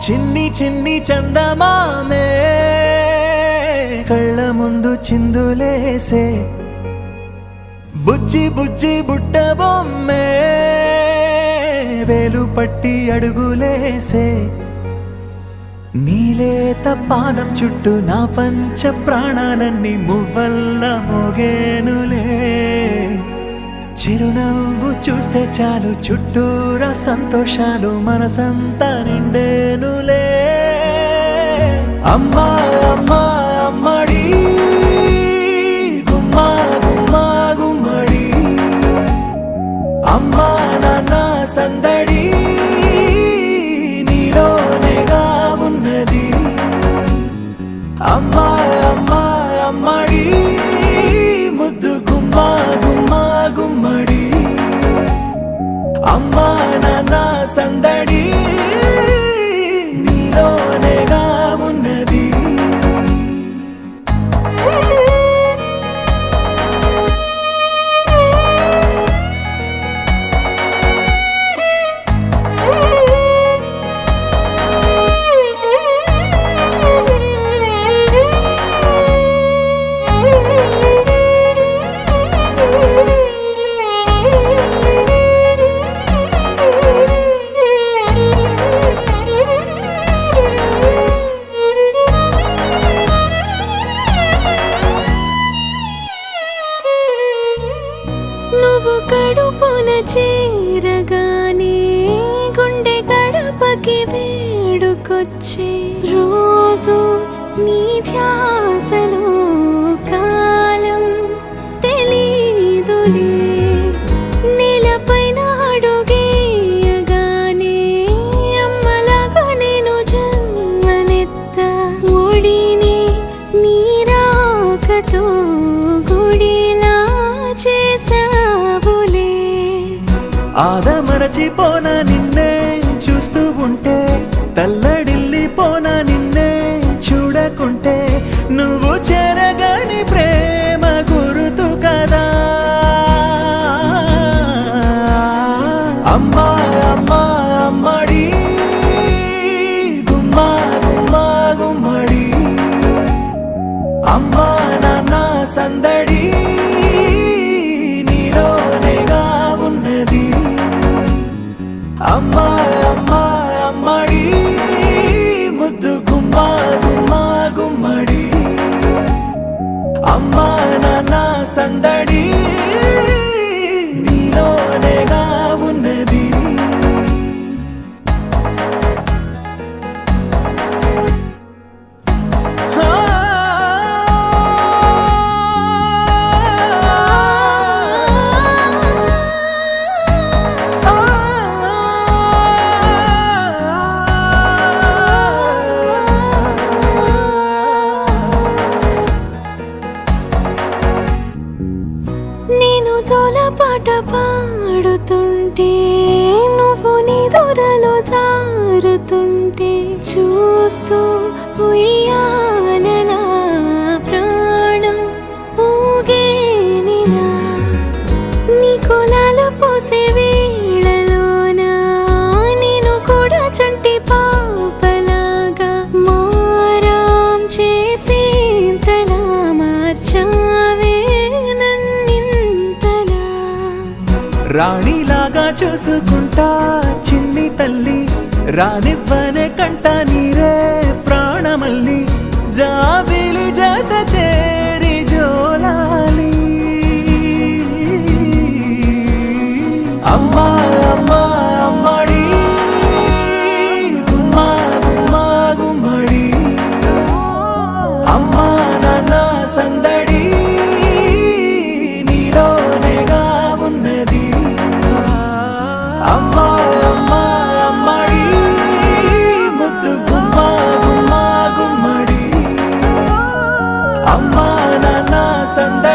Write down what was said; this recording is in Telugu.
చిన్ని చిన్ని చందమామే కళ్ళ ముందు చిందులేసే బుజ్జి బుజ్జి బుట్ట బొమ్మే వేలు పట్టి అడుగులేసే నీలేత పానం చుట్టూ నా పంచ ప్రాణాలన్నీ మువ్వల్ల మోగేనులే చిరునవ్వు చూస్తే చాలు చుట్టూరా సంతోషాలు మనసంతా నిండేనులే అమ్మా అమ్మా అమ్మడి గుమ్మా గుమ్మా గుమ్మడి అమ్మా నాన్న సందడి నీలోనేగా ఉన్నది అమ్మా అమ్మా అమ్మడి ముద్దు గుమ్మా గుమ్మా గుమ్మడి అమ్మా నాన్న సందడి నీలోనేగా ఉన్నది నువ్వు కడుపున చేరగానే గుండె గడపకి వేడుకొచ్చే రోజు నీ ధ్యాసలో కాలం తెలీదులే నేలపైన అడుగేయగానే అమ్మలాగా నేను జన్మనెత్త ఒడిని నీ రాకతో గుడిలా చేసావులే ఆదమరచిపోనా నిన్నే చూస్తూ ఉంటే తల్లడిల్లిపోనా నిన్నే చూడకుంటే నువ్వు చెరగని ప్రేమ గురుతు కదా అమ్మా అమ్మా అమ్మడి గుమ్మా గుమ్మా గుమ్మడి అమ్మా నాన్న సందడి నీలోనేగా ఉన్నది అమ్మా అమ్మా అమ్మడి ముద్దు గుమ్మా గుమ్మా గుమ్మడి అమ్మా నాన్న సందడి నీలోనేగా ఉన్నది నేను జోలపాట పాడుతుంటే నువ్వు నీ దూరలో జారుతుంటే చూస్తూ ఉయ్యాలలా ప్రాణం ఊగేనినా నీ కులాలు పోసే వేళలోనా నేను కూడా చంటి పాపలాగా మారాం చేసేంతలా మార్చావే రాణిలాగా చూసుకుంటా చిన్ని తల్లి రానివ్వనే కంట నీరే ప్రాణమల్లి జాబిలి జత చేరి జోలాలి అమ్మా అమ్మా అమ్మడి గుమ్మా గుమ్మా గుమ్మడి అమ్మా నాన్న సందడి నీలోనేగా ఉన్నది అమ్మా అమ్మా అమ్మడి ముద్దు గుమ్మా గుమ్మా గుమ్మడి అమ్మా నాన్న సందడి